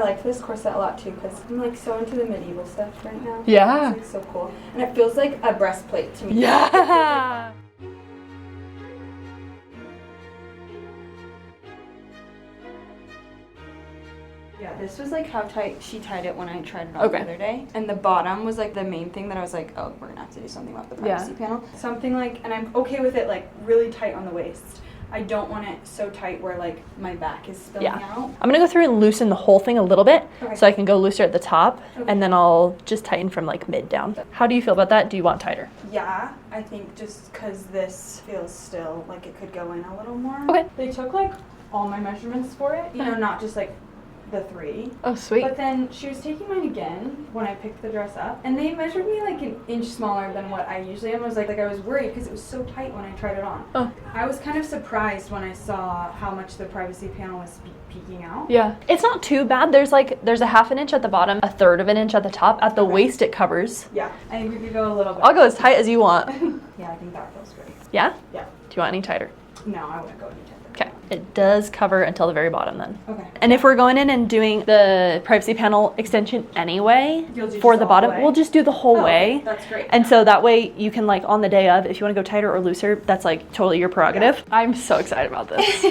I like this corset a lot too because I'm like so into the medieval stuff right now. Yeah. It's like so cool. And it feels like a breastplate to me. Yeah. Yeah, this was like how tight she tied it when I tried it on the other day. And the bottom was like the main thing that I was like, oh, we're gonna have to do something about the privacy panel. Something like, and I'm okay with it like really tight on the waist. I don't want it so tight where like my back is spilling out. I'm gonna go through and loosen the whole thing a little bit so I can go looser at the top and then I'll just tighten from like mid down. How do you feel about that? Do you want tighter? Yeah, I think just because this feels still like it could go in a little more. Okay. They took like all my measurements for it, you know, not just like the 3. Oh, sweet. But then she was taking mine again when I picked the dress up, and they measured me like an inch smaller than what I usually am. I was like I was worried because it was so tight when I tried it on. Oh. I was kind of surprised when I saw how much the privacy panel was peeking out. Yeah, it's not too bad. There's a half an inch at the bottom, a third of an inch at the top. At the waist, it covers. Yeah, I think we could go a little bit. I'll go as tight as you want. Yeah, I think that feels great. Yeah? Yeah. Do you want any tighter? No, I wouldn't go any tighter. Okay, it does cover until the very bottom then. Okay. And if we're going in and doing the privacy panel extension anyway for the bottom, we'll just do the whole way. Okay. That's great. And so that way you can like on the day of, if you want to go tighter or looser, that's like totally your prerogative. Yeah. I'm so excited about this.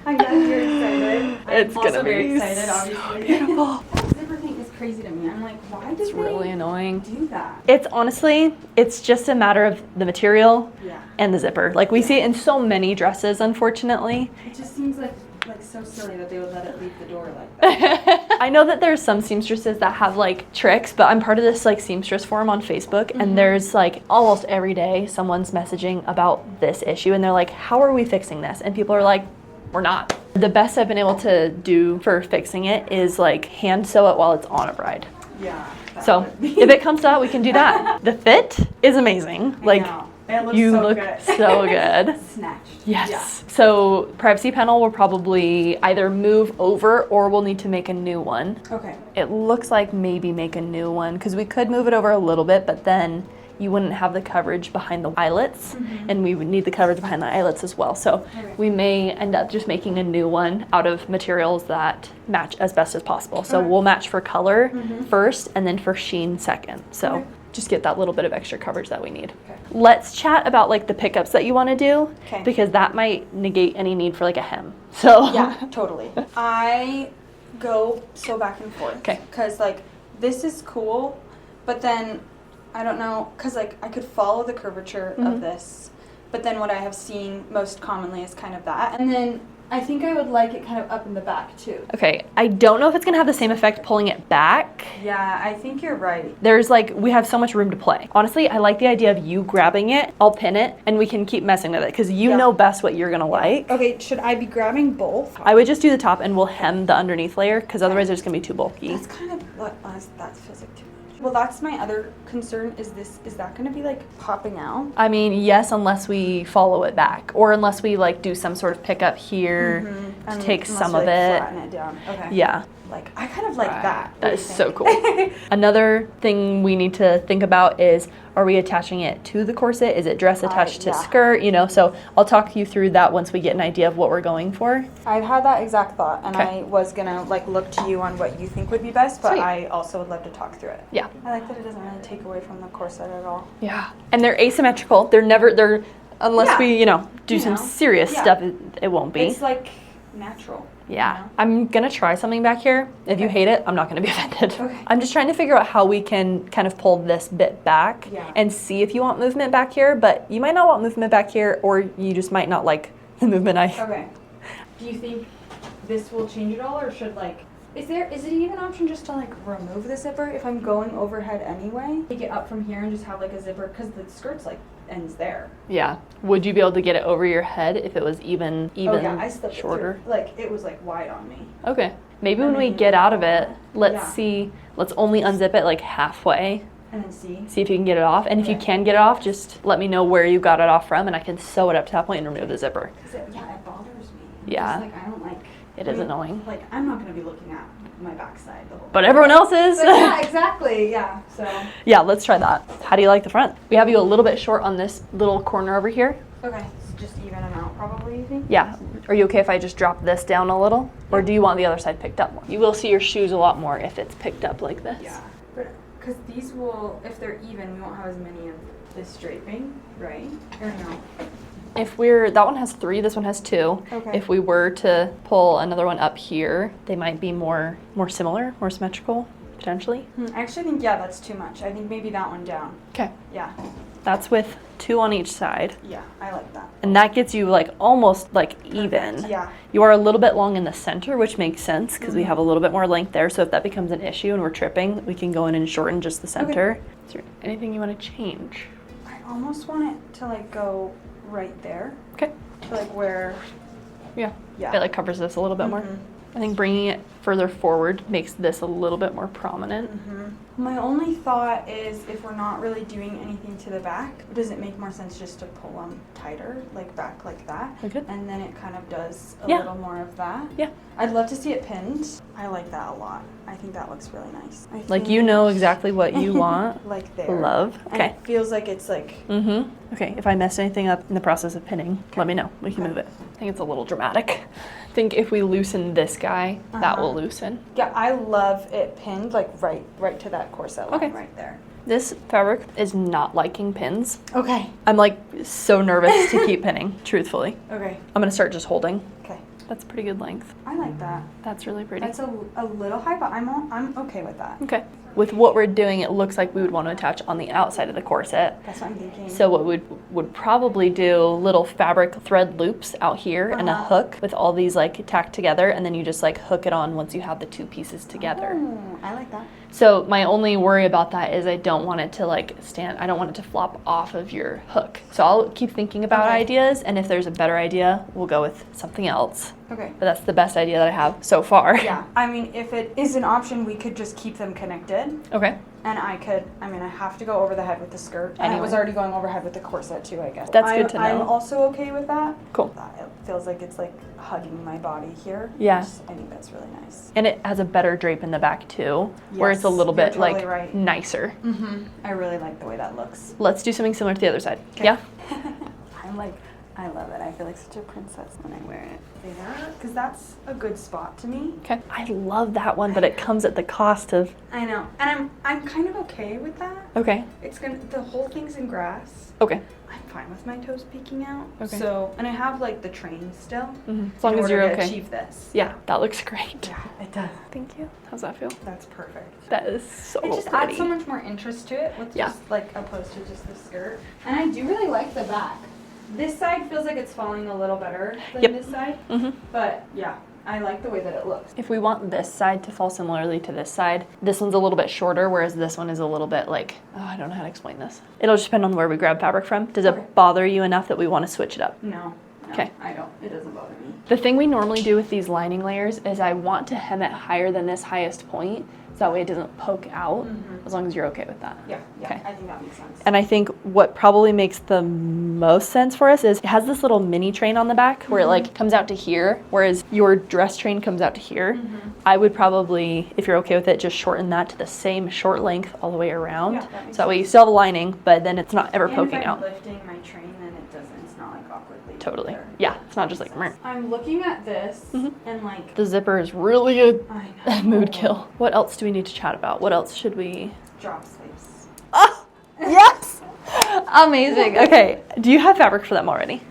I'm glad you're excited. It's I'm gonna also be very excited, obviously. so beautiful. That zipper thing is crazy to me. I'm like, why did It's really annoying. do that? It's honestly, it's just a matter of the material and the zipper. Like we see it in so many dresses, unfortunately. It just seems like so silly that they would let it leave the door like that. I know that there's some seamstresses that have like tricks, but I'm part of this like seamstress forum on Facebook, and there's like almost every day someone's messaging about this issue, and they're like, how are we fixing this? And people are like, we're not. The best I've been able to do for fixing it is like hand sew it while it's on a bride. Yeah. So if it comes to that, we can do that. The fit is amazing. Like it looks you so look good. so good. Snatched. Yes. Yeah. So privacy panel will probably either move over or we'll need to make a new one. Okay. It looks like maybe make a new one because we could move it over a little bit, but then you wouldn't have the coverage behind the eyelets, and we would need the coverage behind the eyelets as well. So we may end up just making a new one out of materials that match as best as possible. So we'll match for color first and then for sheen second. So just get that little bit of extra coverage that we need. Let's chat about like the pickups that you want to do, because that might negate any need for like a hem. So yeah, totally. I go so back and forth. Okay. Because like this is cool, but then I don't know, because like I could follow the curvature of this, but then what I have seen most commonly is kind of that. And then I think I would like it kind of up in the back too. Okay, I don't know if it's gonna have the same effect pulling it back. Yeah, I think you're right. There's like, we have so much room to play. Honestly, I like the idea of you grabbing it, I'll pin it, and we can keep messing with it, because you know best what you're gonna like. Okay, should I be grabbing both? I would just do the top and we'll hem the underneath layer, because otherwise it's gonna be too bulky. That's kind of what that feels like too much. Well, that's my other concern, is that gonna be like popping out? I mean, yes, unless we follow it back, or unless we like do some sort of pickup here to take some of it. Flatten it down. Okay. Yeah. Like, I kind of like that. That is so cool. Another thing we need to think about is, are we attaching it to the corset? Is it dress attached to skirt? You know, so I'll talk you through that once we get an idea of what we're going for. I've had that exact thought, and I was gonna like look to you on what you think would be best, but I also would love to talk through it. Yeah. I like that it doesn't really take away from the corset at all. Yeah. And they're asymmetrical. Unless we, do some serious stuff, it won't be. It's like natural. Yeah. You know? I'm going to try something back here. If you hate it, I'm not going to be offended. Okay. I'm just trying to figure out how we can kind of pull this bit back and see if you want movement back here, but you might not want movement back here, or you just might not like the movement. Okay. Do you think this will change it all, or should like, is it even an option just to like remove the zipper if I'm going overhead anyway? Take it up from here and just have like a zipper, because the skirt's like ends there. Yeah. Would you be able to get it over your head if it was even I slipped shorter? Like it was like wide on me. Okay. Maybe when we get out of it, let's only unzip it like halfway. And then see if you can get it off. And if you can get it off, just let me know where you got it off from, and I can sew it up to that point and remove the zipper. It bothers me. Yeah. Just, like, I don't like. It is annoying. Like, I'm not going to be looking at my backside the whole time. But everyone else is. But yeah, exactly. Yeah. So. Yeah, let's try that. How do you like the front? We have you a little bit short on this little corner over here. Okay. So just even them out. probably, you think? Yeah. Are you okay if I just drop this down a little? Or do you want the other side picked up more? You will see your shoes a lot more if it's picked up like this. Yeah. But, because these will, if they're even, we won't have as many of this draping, right? Or no? That one has 3, this one has 2. Okay. If we were to pull another one up here, they might be more similar, more symmetrical, potentially. I actually think, yeah, that's too much. I think maybe that one down. Okay. Yeah. That's with 2 on each side. Yeah, I like that. And that gets you like almost like even. Yeah. You are a little bit long in the center, which makes sense because we have a little bit more length there. So if that becomes an issue and we're tripping, we can go in and shorten just the center. Okay. Is there anything you want to change? I almost want it to like go right there. Okay. To like where. Yeah. Yeah. It like covers this a little bit more. I think bringing it further forward makes this a little bit more prominent. My only thought is if we're not really doing anything to the back, does it make more sense just to pull them tighter, like back like that? Okay. And then it kind of does a little more of that. Yeah. I'd love to see it pinned. I like that a lot. I think that looks really nice. Like you know exactly what you want. Like there. Love. Okay. And it feels like it's like. Okay, if I messed anything up in the process of pinning, let me know. We can move it. I think it's a little dramatic. I think if we loosen this guy, that will loosen. Yeah, I love it pinned like right to that corset line right there. This fabric is not liking pins. Okay. I'm like so nervous to keep pinning, truthfully. Okay. I'm gonna start just holding. Okay. That's pretty good length. I like that. That's really pretty. That's a little high, but I'm okay with that. Okay. With what we're doing, it looks like we would want to attach on the outside of the corset. That's what I'm thinking. So what we would probably do little fabric thread loops out here and a hook with all these like tacked together, and then you just like hook it on once you have the 2 pieces together. Oh, I like that. So my only worry about that is I don't want it to like I don't want it to flop off of your hook. So I'll keep thinking about ideas, and if there's a better idea, we'll go with something else. Okay. But that's the best idea that I have so far. Yeah. I mean, if it is an option, we could just keep them connected. Okay. And I have to go over the head with the skirt. And it was already going overhead with the corset too, I guess. That's good to know. I'm also okay with that. Cool. It feels like it's like hugging my body here. Yeah. I think that's really nice. And it has a better drape in the back too, where it's a little bit totally like nicer. I really like the way that looks. Let's do something similar to the other side. Okay. Yeah? I love it. I feel like such a princess when I wear it there, because that's a good spot to me. Okay. I love that one, but it comes at the cost of. I know, and I'm kind of okay with that. Okay. The whole thing's in grass. Okay. I'm fine with my toes peeking out. Okay. So, and I have like the train still. As long as you're okay. To achieve this. Yeah, that looks great. Yeah, it does. Thank you. How's that feel? That's perfect. That is so It just pretty. adds so much more interest to it with just like opposed to just the skirt. And I do really like the back. This side feels like it's falling a little better than this side. But yeah, I like the way that it looks. If we want this side to fall similarly to this side, this one's a little bit shorter, whereas this one is a little bit like, I don't know how to explain this. It'll just depend on where we grab fabric from. Does it bother you enough that we want to switch it up? No. Okay. I don't. It doesn't bother me. The thing we normally do with these lining layers is I want to hem it higher than this highest point, so that way it doesn't poke out, as long as you're okay with that. Yeah, okay. I think that makes sense. And I think what probably makes the most sense for us is it has this little mini train on the back where it like comes out to here, whereas your dress train comes out to here. I would probably, if you're okay with it, just shorten that to the same short length all the way around. Yeah, so that way you still have a lining, but then it's not ever poking out. If I'm lifting my train, then it's not like awkwardly. Totally. Yeah, it's not just like. Meh. I'm looking at this and like. The zipper is really a mood kill. What else do we need to chat about? What else should we? Drop sleeves. Oh, yes! Amazing. Okay, do you have fabric for them already?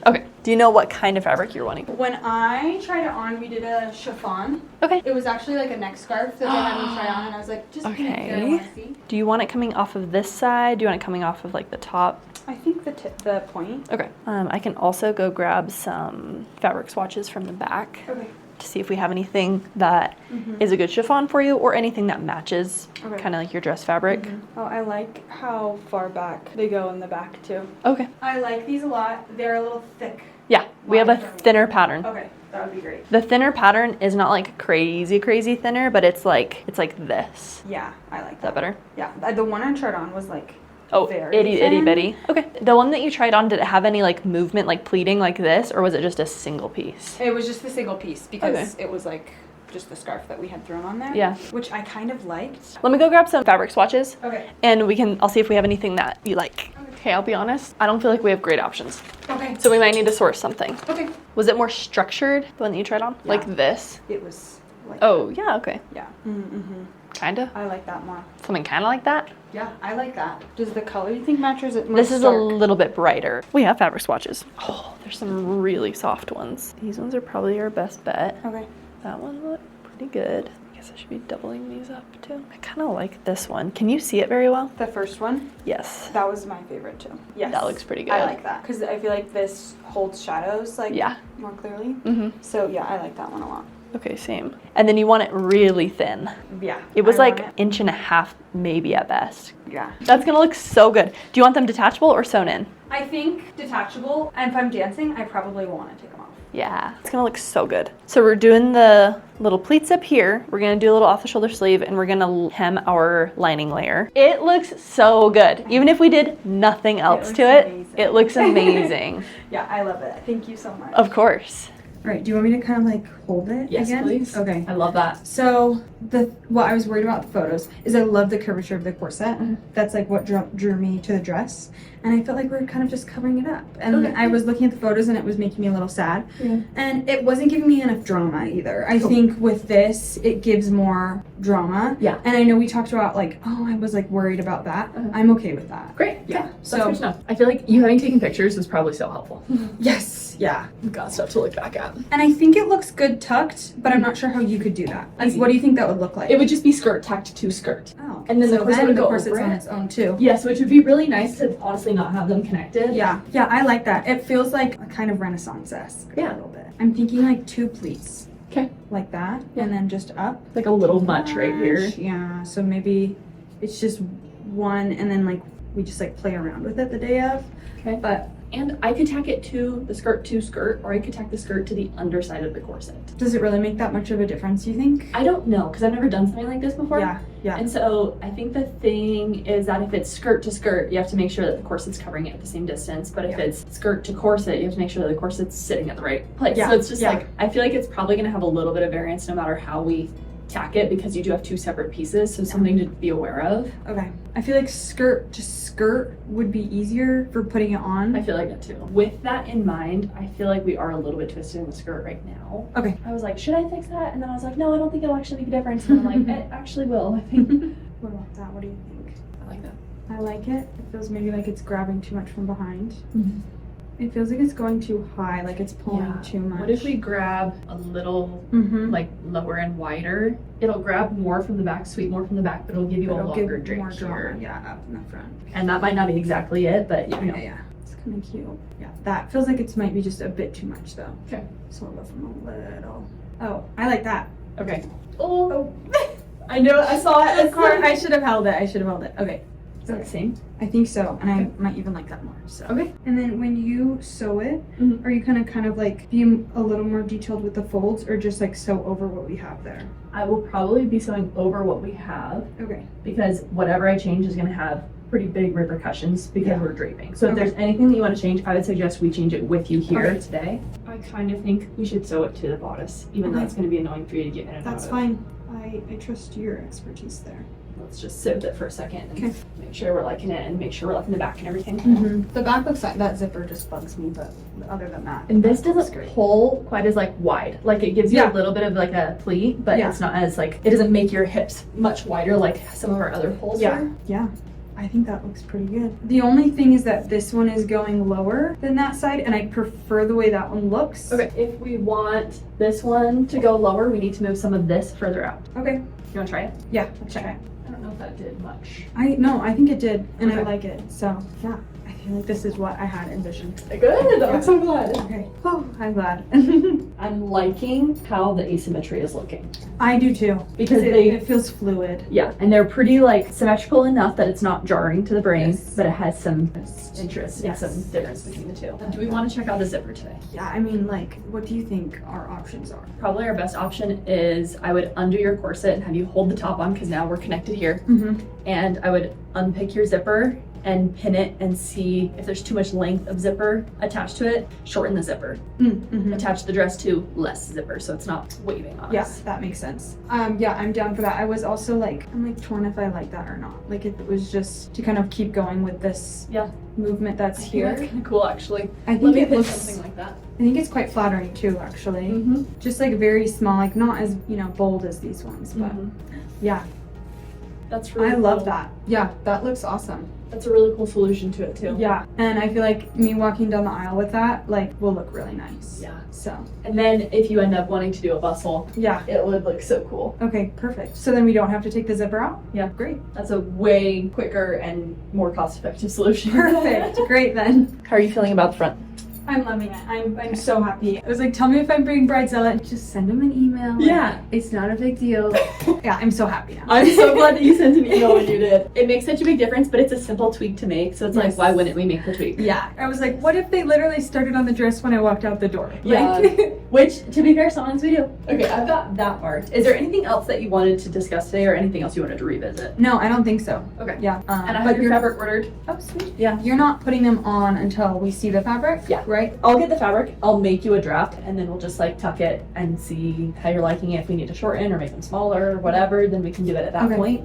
Okay. Do you know what kind of fabric you're wanting? When I tried it on, we did a chiffon. Okay. It was actually like a neck scarf that they had me try on, and I was like, just pin it here, I want to see. Do you want it coming off of this side? Do you want it coming off of like the top? I think the point. Okay. I can also go grab some fabric swatches from the back. Okay. To see if we have anything that is a good chiffon for you, or anything that matches kind of like your dress fabric. Oh, I like how far back they go in the back too. Okay. I like these a lot. They're a little thick. Yeah, we have a thinner pattern. Okay, that would be great. The thinner pattern is not like crazy thinner, but it's like this. Yeah, I like that. Is that better? Yeah, the one I tried on was like very itty bitty. Okay. The one that you tried on, did it have any like movement, like pleating like this, or was it just a single piece? It was just the single piece because it was like just the scarf that we had thrown on there. Yeah. Which I kind of liked. Let me go grab some fabric swatches. Okay. And I'll see if we have anything that you like. Okay. Okay, I'll be honest. I don't feel like we have great options. Okay. So we might need to source something. Okay. Was it more structured, the one that you tried on? Yeah. Like this? It was like Oh, yeah, okay. yeah. Mm-hmm. Kinda. I like that more. Something kinda like that? Yeah, I like that. Does the color you think match or is it more This is a stark? little bit brighter. We have fabric swatches. Oh, there's some really soft ones. These ones are probably our best bet. Okay. That one looked pretty good. I guess I should be doubling these up too. I kind of like this one. Can you see it very well? The first one? Yes. That was my favorite too. Yes. That looks pretty good. I like that because I feel like this holds shadows like more clearly. Mm-hmm. So yeah, I like that one a lot. Okay, same. And then you want it really thin. Yeah. It was I like want inch and a half, maybe at best. Yeah. That's gonna look so good. Do you want them detachable or sewn in? I think detachable, and if I'm dancing, I probably want to take them off. Yeah, it's gonna look so good. So we're doing the little pleats up here. We're gonna do a little off the shoulder sleeve and we're gonna hem our lining layer. It looks so good. Even if we did nothing else to it, it looks amazing. Yeah, I love it. Thank you so much. Of course. All right, do you want me to kind of like hold it again? Please. Okay. I love that. So what I was worried about the photos is I love the curvature of the corset. That's like what drew me to the dress. And I felt like we were kind of just covering it up. And I was looking at the photos and it was making me a little sad. Yeah. And it wasn't giving me enough drama either. I think with this, it gives more drama. Yeah. And I know we talked about like, oh, I was like worried about that. I'm okay with that. Great. Yeah. So that's good to know. I feel like you having taken pictures was probably so helpful. Yes. Yeah. We've got stuff to look back at. And I think it looks good tucked, but I'm not sure how you could do that. Like, what do you think that would look like? It would just be skirt tacked to skirt. Oh. And then the corset would go corset's over on it. its own too. Yes, which would be really nice to honestly not have them connected. Yeah. Yeah, I like that. It feels like a kind of Renaissance-esque a little bit. I'm thinking like 2 pleats. Okay. Like that. And then just up. Like a little much right here. Yeah. So maybe it's just one and then like we just like play around with it the day of. Okay. And I could tack it to the skirt, or I could tack the skirt to the underside of the corset. Does it really make that much of a difference, you think? I don't know, because I've never done something like this before. Yeah, yeah. And so I think the thing is that if it's skirt to skirt, you have to make sure that the corset's covering it at the same distance. But if it's skirt to corset, you have to make sure that the corset's sitting at the right place. Yeah, so it's just like, I feel like it's probably going to have a little bit of variance no matter how we tack it, because you do have 2 separate pieces, so something to be aware of. Okay. I feel like skirt to skirt would be easier for putting it on. I feel like that too. With that in mind, I feel like we are a little bit twisted in the skirt right now. Okay. I was like, should I fix that? And then I was like, no, I don't think it'll actually make a difference. And I'm like, it actually will, I think. What about that? What do you think? I like that. I like it. It feels maybe like it's grabbing too much from behind. Mm-hmm. It feels like it's going too high, like it's pulling too much. What if we grab a little like lower and wider? It'll grab more from the back, sweep more from the back, but it'll give you a longer drape more here. drama, yeah, up in the front. And that might not be exactly it, but you know. Yeah. It's kind of cute. Yeah, that feels like it might be just a bit too much though. Okay. So we'll go from a little. Oh, I like that. Okay. Oh. I know. I saw it. Of course, I should have held it. Okay. Is that the same? I think so, and I might even like that more. So. Okay. And then when you sew it, are you kind of like be a little more detailed with the folds, or just like sew over what we have there? I will probably be sewing over what we have. Okay. Because whatever I change is going to have pretty big repercussions because we're draping. So if there's anything that you want to change, I would suggest we change it with you here today. I kind of think we should sew it to the bodice, even though it's going to be annoying for you to get in and out of. That's fine. I trust your expertise there. Let's just sit with it for a second and make sure we're liking it and make sure we're liking the back and everything. The back looks like that zipper just bugs me, but other than that. And this doesn't pull quite as like wide. Like it gives you a little bit of like a pleat, but it's not as like, it doesn't make your hips much wider like some of our other pulls are. Yeah. I think that looks pretty good. The only thing is that this one is going lower than that side, and I prefer the way that one looks. Okay, if we want this one to go lower, we need to move some of this further out. Okay. You want to try it? Yeah, let's try it. I don't know if that did much. I think it did, and I like it. So, yeah. I feel like this is what I had envisioned. Good, I'm so glad. Okay. Oh, I'm glad. I'm liking how the asymmetry is looking. I do too. Because it feels fluid. Yeah, and they're pretty like symmetrical enough that it's not jarring to the brain, but it has some interest and some difference between the two. Do we want to check out the zipper today? Yeah, I mean, like, what do you think our options are? Probably our best option is I would undo your corset and have you hold the top on, because now we're connected here. And I would unpick your zipper and pin it and see if there's too much length of zipper attached to it, shorten the zipper. Attach the dress to less zipper so it's not waving on us. Yes, that makes sense. Yeah, I'm down for that. I was also like, I'm like torn if I like that or not. Like if it was just to kind of keep going with this movement that's here. That's kind of cool, actually. I think it looks something like that. I think it's quite flattering too, actually. Just like very small, like not as, you know, bold as these ones, but yeah. That's really I love cool. that. Yeah, that looks awesome. That's a really cool solution to it too. Yeah, and I feel like me walking down the aisle with that, like, will look really nice. Yeah. So. And then if you end up wanting to do a bustle, Yeah. it would look so cool. Okay, perfect. So then we don't have to take the zipper out? Yeah. Great. That's a way quicker and more cost-effective solution. Perfect. Great then. How are you feeling about the front? I'm loving it. I'm so happy. I was like, tell me if I'm being bridezilla. Just send them an email. Like, Yeah. it's not a big deal. Yeah, I'm so happy now. I'm so glad that you sent an email when you did. It makes such a big difference, but it's a simple tweak to make, so it's like, why wouldn't we make the tweak? Yeah. I was like, what if they literally started on the dress when I walked out the door? Yeah. Like, Which, to be fair, sometimes we do. Okay, I've got that marked. Is there anything else that you wanted to discuss today or anything else you wanted to revisit? no, I don't think so. Okay. Yeah. And I but have your fabric ordered. Oh, sweet. Yeah. You're not putting them on until we see the fabric? Yeah. Right? I'll get the fabric, I'll make you a draft, and then we'll just like tuck it and see how you're liking it. If we need to shorten or make them smaller or whatever, then we can do it at that Okay. point.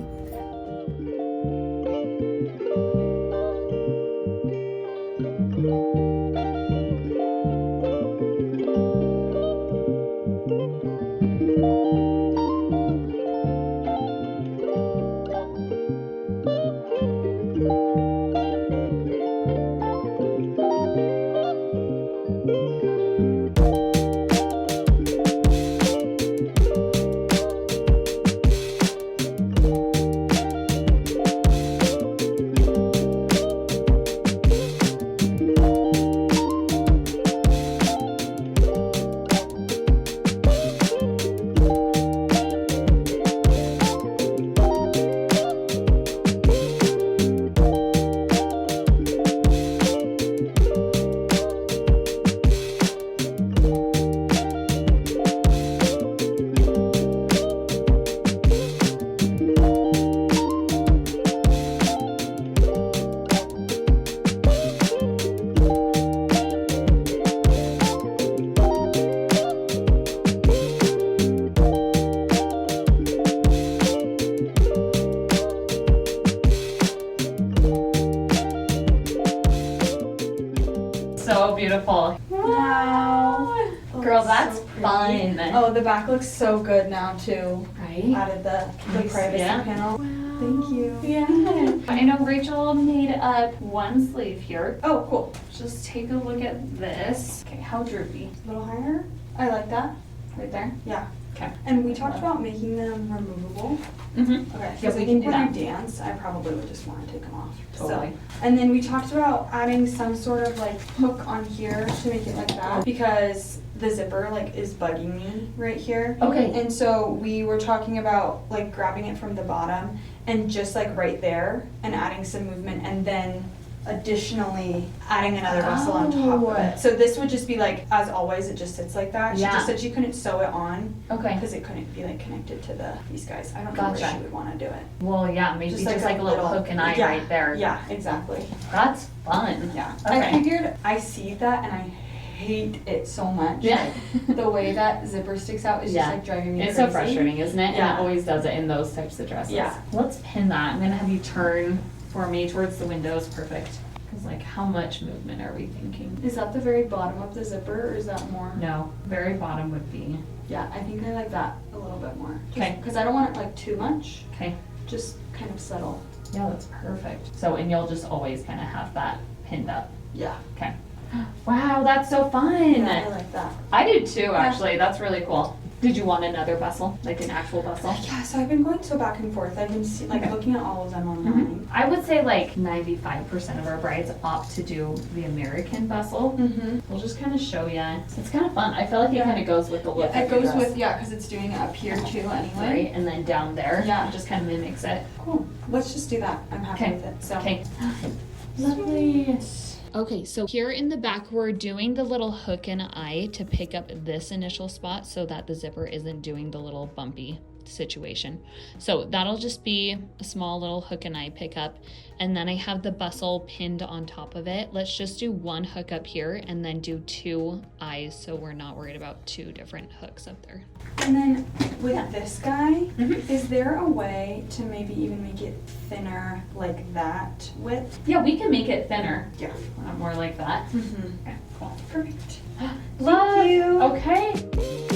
So beautiful. Wow. Girl, Oh, that's so pretty. fun. Oh, the back looks so good now too. Right? Added the privacy Yeah. panel. Thank you. Yeah. I know Rachel made up one sleeve here. Oh, cool. Just take a look at this. Okay, how droopy? A little higher. I like that. Right there? Yeah. Okay. And we talked about making them removable. Mm-hmm. Okay. Yeah, Because we I can think do when that. I dance, I probably would just want to take them off. Totally. So, and then we talked about adding some sort of like hook on here to make it like that because the zipper like is bugging me right here. Okay. And so we were talking about like grabbing it from the bottom and just like right there and adding some movement and then additionally adding another bustle on top of it. So this would just be like, as always, it just sits like that. She Yeah. just said she couldn't sew it on Okay. because it couldn't be like connected to these guys. I don't know Gotcha. where she would want to do it. Well, yeah, maybe just like a little hook and eye yeah, right there. Yeah, exactly. That's fun. Yeah. Okay. I figured I see that and I hate it so much. Yeah. Like, the way that zipper sticks out is just like driving me It's crazy. so frustrating, isn't it? Yeah. And it always does it in those types of dresses. Yeah. Let's pin that. I'm gonna have you turn for me towards the windows. Perfect. Because like, how much movement are we thinking? Is that the very bottom of the zipper or is that more? No, very bottom would be. Yeah, I think I like that a little bit more. Okay. Because I don't want it like too much. Okay. Just kind of subtle. Yeah, that's perfect. So, and you'll just always kind of have that pinned up. Yeah. Okay. Wow, that's so fun. Yeah, I like that. I do too, actually. That's really cool. Did you want another bustle, like an actual bustle? Yeah, so I've been going so back and forth. I've been Okay. looking at all of them online. I would say like 95% of our brides opt to do the American bustle. Mm-hmm. We'll just kind of show you. It's kind of fun. I feel like it Yeah. kind of goes with the look. Yeah, it of your goes dress. with, because it's doing it up here too anyway. Right, and then down there. Yeah. It just kind of mimics it. Cool. Let's just do that. I'm happy Okay. with it. So. Okay. Lovely. Okay, so here in the back, we're doing the little hook and eye to pick up this initial spot so that the zipper isn't doing the little bumpy situation. So that'll just be a small little hook and eye pickup. And then I have the bustle pinned on top of it. Let's just do one hook up here and then do 2 eyes so we're not worried about 2 different hooks up there. And then with this guy, is there a way to maybe even make it thinner like that width? Yeah, we can make it thinner. Yeah. More like that. Mm-hmm. Okay, cool. Perfect. Love. Thank you. Okay.